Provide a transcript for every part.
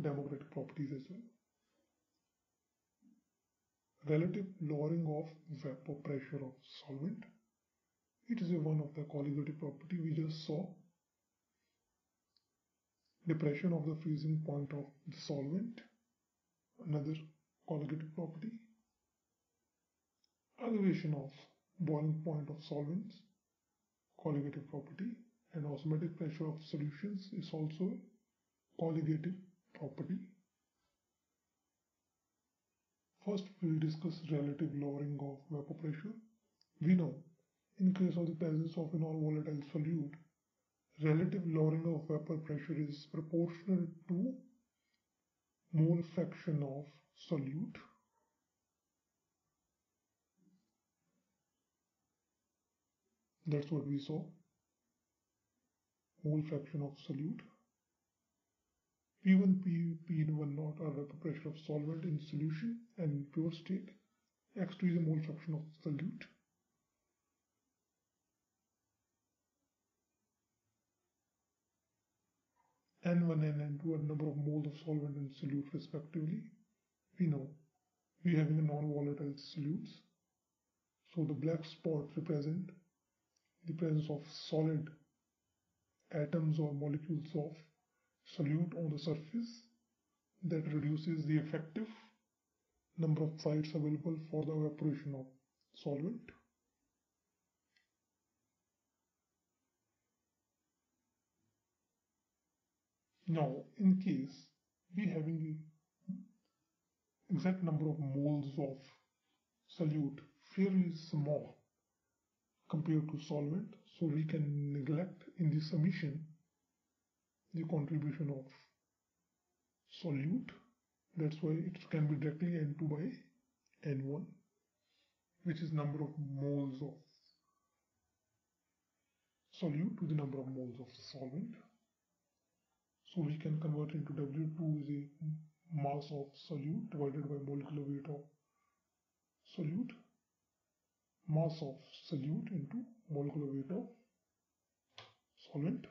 democratic properties as well. Relative lowering of vapor pressure of solvent. It is one of the colligative property we just saw. Depression of the freezing point of the solvent, another colligative property. Elevation of boiling point of solvents, colligative property, and osmotic pressure of solutions is also colligative property. First, we will discuss relative lowering of vapor pressure. We know, in case of the presence of a non-volatile solute, relative lowering of vapor pressure is proportional to mole fraction of solute that's what we saw, mole fraction of solute. P1, P1 naught are vapor pressure of solvent in solution and in pure state. X2 is a mole fraction of solute. N1 and N2 are number of moles of solvent and solute respectively. We know we having a non-volatile solutes, so the black spots represent the presence of solid atoms or molecules of solute on the surface. That reduces the effective number of sites available for the evaporation of solvent. Now, in case we having the exact number of moles of solute fairly small compared to solvent, so we can neglect in the summation the contribution of solute. That's why it can be directly N2 by N1, which is number of moles of solute to the number of moles of solvent. So we can convert into W2 is a mass of solute divided by molecular weight of solute, mass of solute into molecular weight of solvent.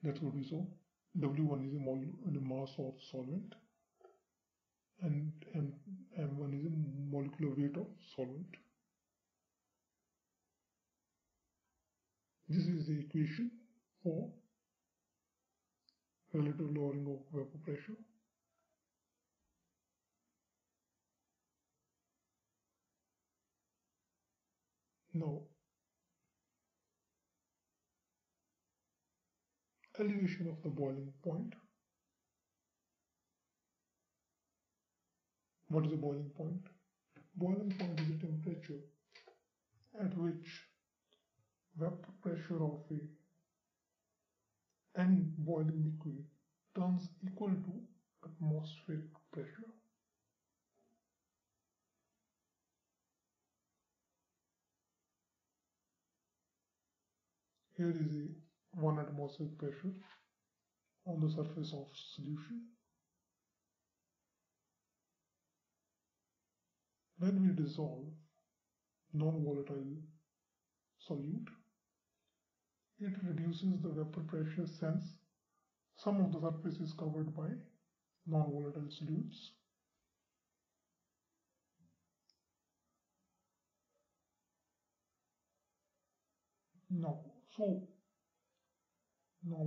That's what we saw. W1 is the mass of solvent and M1 is a molecular weight of solvent. This is the equation for relative lowering of vapor pressure. Now, elevation of the boiling point. What is a boiling point? Boiling point is a temperature at which vapor pressure of any boiling liquid turns equal to atmospheric pressure. Here is a 1 atmospheric pressure on the surface of solution. When we dissolve non-volatile solute, it reduces the vapor pressure since some of the surface is covered by non-volatile solutes. Now,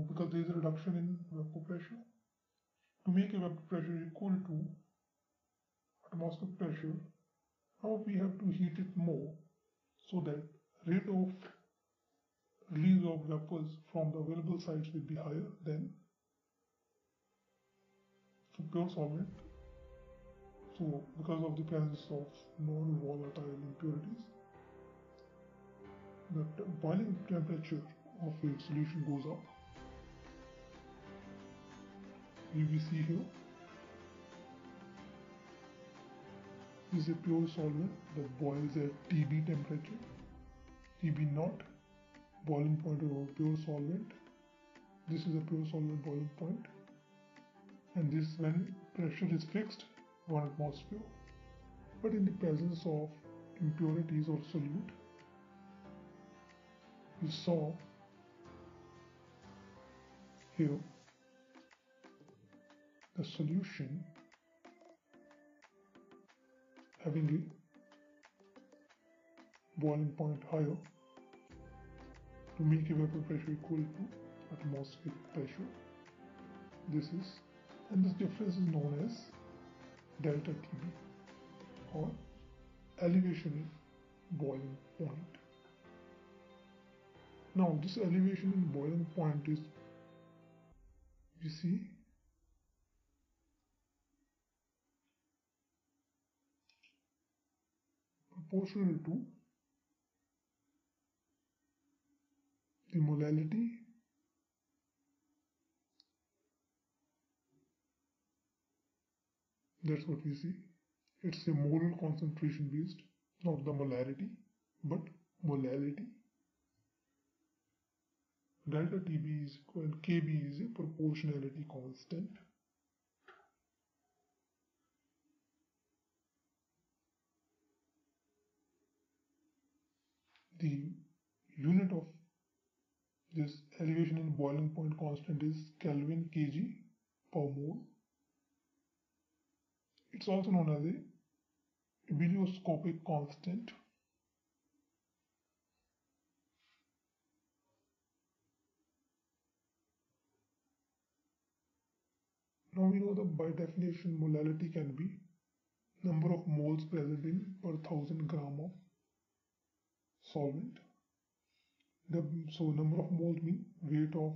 because there is a reduction in vapor pressure, to make a vapor pressure equal to atmospheric pressure, now we have to heat it more so that rate of release of vapors from the available sites will be higher than for pure solvent. So, because of the presence of non-volatile impurities, the boiling temperature of a solution goes up. We see here, this is a pure solvent that boils at TB temperature, TB naught, boiling point of a pure solvent. This is a pure solvent boiling point, and this when pressure is fixed 1 atmosphere, but in the presence of impurities or solute, we saw Here the solution having a boiling point higher to make a vapor pressure equal to atmospheric pressure. And this difference is known as delta TB, or elevation in boiling point. Now this elevation in boiling point is, you see, proportional to the molality that's what we see. It's a molar concentration based, not the molarity, but molality. Delta TB is equal, Kb is a proportionality constant. The unit of this elevation in boiling point constant is Kelvin kg per mole. It's also known as a bilioscopic constant. Now we know that by definition molality can be number of moles present in per 1000 gram of solvent. So number of moles mean weight of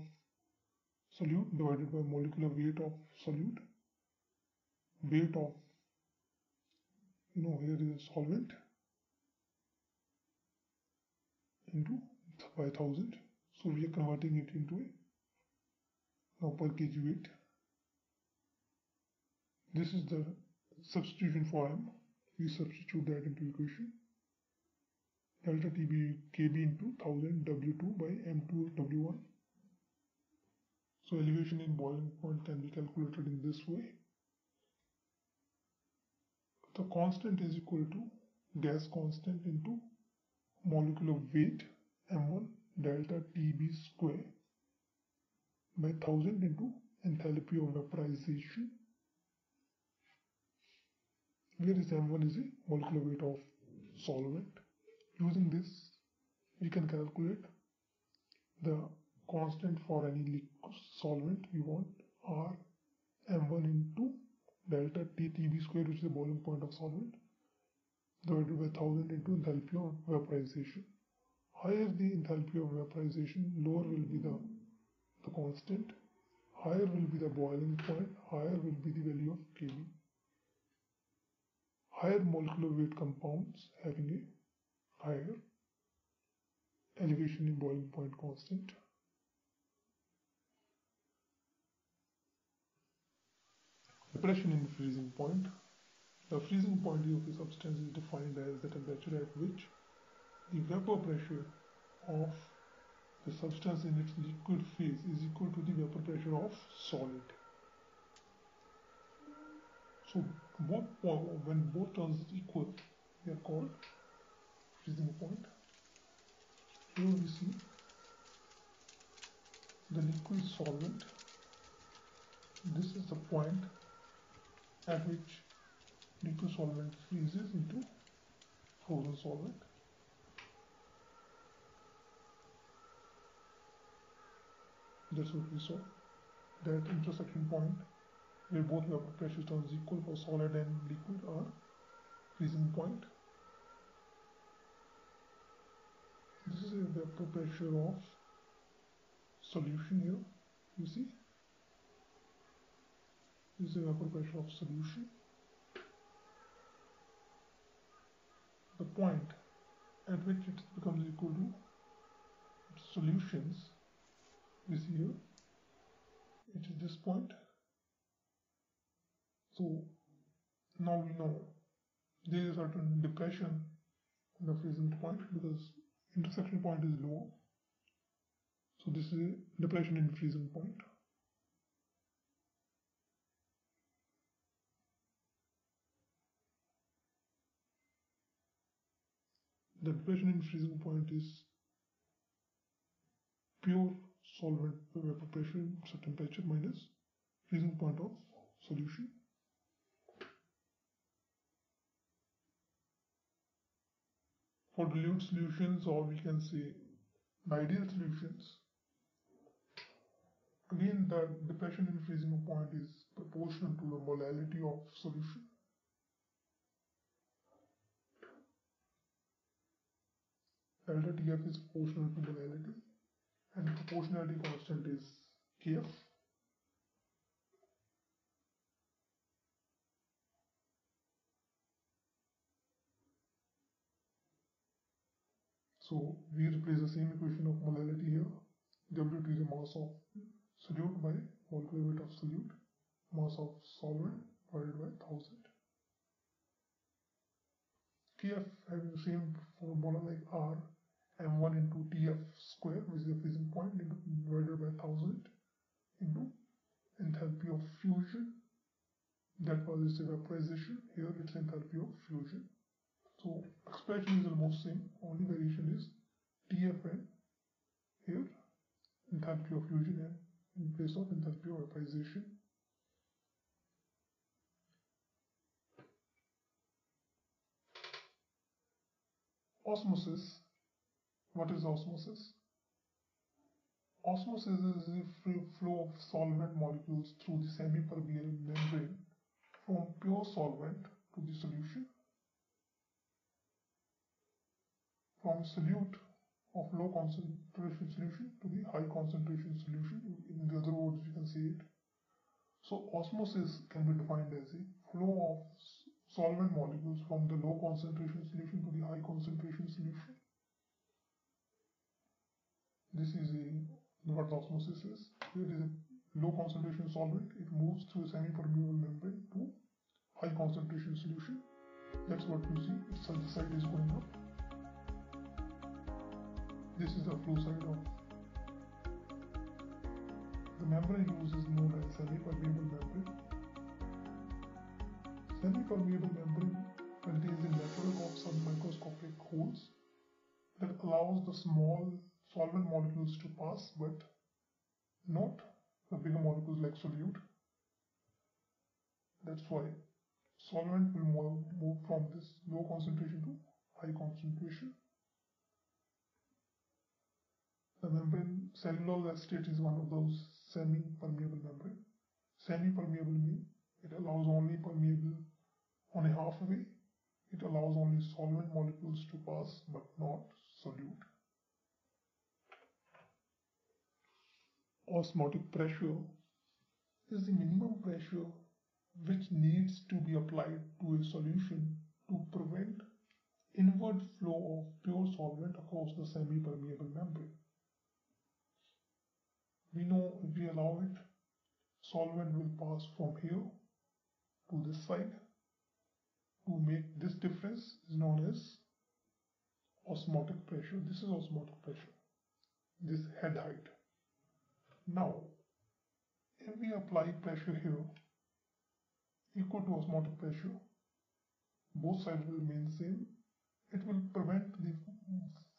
solute divided by molecular weight of solute. Weight of, here is solvent into by 1000. So we are converting it into a now per kg weight. This is the substitution for M. We substitute that into equation. Delta TB Kb into 1000 W2 by M2 W1. So elevation in boiling point can be calculated in this way. The constant is equal to gas constant into molecular weight M1 delta TB square by 1000 into enthalpy of vaporization, where this M1 is a molecular weight of solvent. Using this, we can calculate the constant for any liquid solvent. We want R M1 into delta TB square, which is the boiling point of solvent, divided by 1000 into enthalpy of vaporization. Higher the enthalpy of vaporization, lower will be the constant, higher will be the boiling point, higher will be the value of Kb. Higher molecular weight compounds having a higher elevation in boiling point constant. Depression in freezing point. The freezing point of a substance is defined as the temperature at which the vapor pressure of the substance in its liquid phase is equal to the vapor pressure of solid. So when both terms are equal, they are called freezing point. Here we see the liquid solvent. This is the point at which liquid solvent freezes into frozen solvent. That's what we saw. That intersection point where both vapor pressure terms equal for solid and liquid are freezing point. This is a vapor pressure of solution here. You see, this is a vapor pressure of solution. The point at which it becomes equal to solutions is here. It is this point. So now we know there is a certain depression in the freezing point because intersection point is low. So this is a depression in freezing point. The depression in freezing point is pure solvent vapor pressure, so temperature minus freezing point of solution. For dilute solutions, or we can say ideal solutions, again the depression in freezing point is proportional to the molality of solution. Delta TF is proportional to molality, and proportionality constant is Kf. So we replace the same equation of molality here. Wt is the mass of solute by molecular weight of solute, mass of solvent divided by 1000. Kf having the same formula like R, m1 into Tf square, which is the freezing point, divided by 1000 into enthalpy of fusion. That was its vaporization. Here it's enthalpy of fusion. So expression is almost same. Only variation is Tfn. Here enthalpy of fusion and in place of enthalpy of vaporization. Osmosis. What is osmosis? Osmosis is the free flow of solvent molecules through the semi-permeable membrane from pure solvent to the solution, from solute of low concentration solution to the high concentration solution. In the other words, you can say it. So osmosis can be defined as a flow of solvent molecules from the low concentration solution to the high concentration solution. This is what osmosis is. Here is a low concentration solvent. It moves through a semi-permeable membrane to high concentration solution. That's what you see. Its side is going up. This is the flow side of the membrane used is known as semi-permeable membrane. Semi-permeable membrane contains a network of some microscopic holes that allows the small solvent molecules to pass, but not the bigger molecules like solute. That's why solvent will move from this low concentration to high concentration. The membrane cellulose acetate is one of those semi-permeable membrane. Semi-permeable means it allows only permeable on a halfway. It allows only solvent molecules to pass, but not solute. Osmotic pressure is the minimum pressure which needs to be applied to a solution to prevent inward flow of pure solvent across the semi-permeable membrane. We know if we allow it, solvent will pass from here to this side. To make this difference is known as osmotic pressure. This is osmotic pressure, this head height. Now, if we apply pressure here equal to osmotic pressure, both sides will remain same. It will prevent the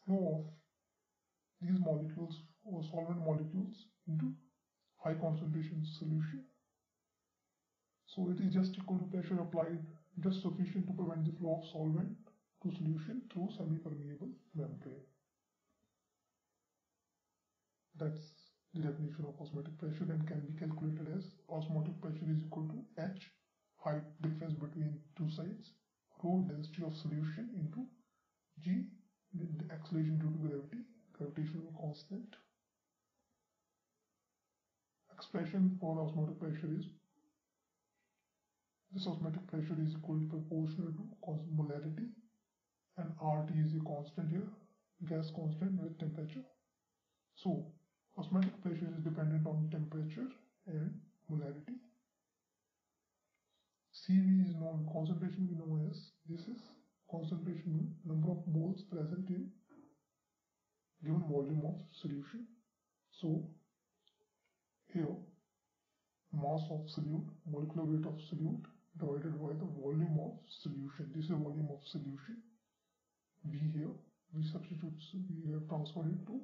flow of these molecules or solvent molecules into high concentration solution. So it is just equal to pressure applied, just sufficient to prevent the flow of solvent to solution through semi-permeable membrane. That's the definition of osmotic pressure, and can be calculated as osmotic pressure is equal to H, height difference between two sides, rho density of solution into G, the acceleration due to gravity, gravitational constant. Expression for osmotic pressure is, this osmotic pressure is equal to proportional to molarity, and RT is a constant here, gas constant with temperature. So osmotic pressure is dependent on temperature and molarity. Cv is known, concentration we know as, this is concentration, number of moles present in given volume of solution. So here mass of solute, molecular weight of solute divided by the volume of solution. This is the volume of solution. V here, we substitute, we have transferred it to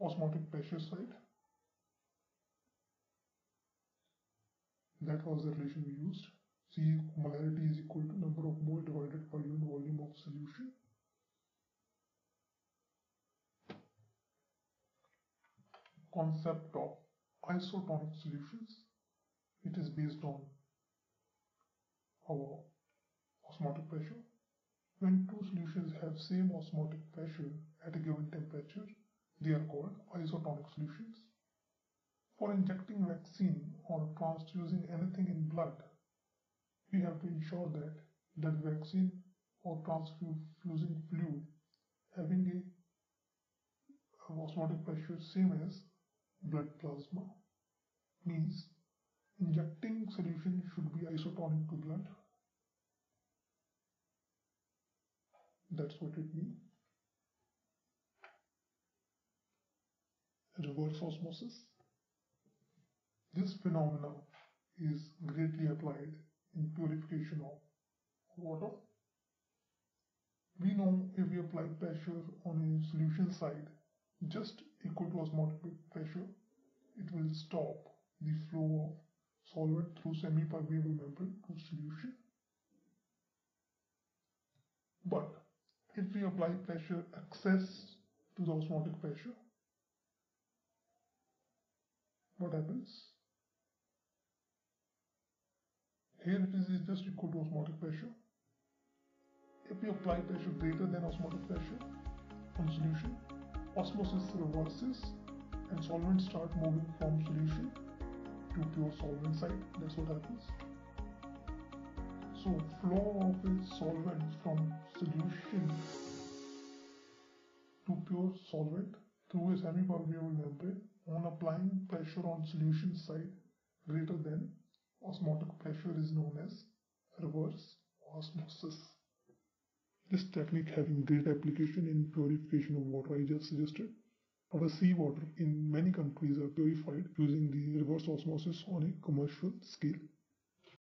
osmotic pressure side. That was the relation we used. C molarity is equal to number of mole divided by unit volume of solution. Concept of isotonic solutions. It is based on our osmotic pressure. When two solutions have same osmotic pressure at a given temperature, they are called isotonic solutions. For injecting vaccine or transfusing anything in blood, we have to ensure that that vaccine or transfusing fluid having a osmotic pressure same as blood plasma, means injecting solution should be isotonic to blood. That's what it means. Reverse osmosis. This phenomenon is greatly applied in purification of water. We know if we apply pressure on a solution side just equal to osmotic pressure, it will stop the flow of solvent through semi-permeable membrane to solution. But if we apply pressure excess to the osmotic pressure, what happens? Here it is just equal to osmotic pressure. If we apply pressure greater than osmotic pressure on solution, osmosis reverses and solvents start moving from solution to pure solvent side. That's what happens. So flow of a solvent from solution to pure solvent through a semi-permeable membrane on applying pressure on solution side greater than osmotic pressure is known as reverse osmosis. This technique having great application in purification of water I just suggested. Our seawater in many countries are purified using the reverse osmosis on a commercial scale.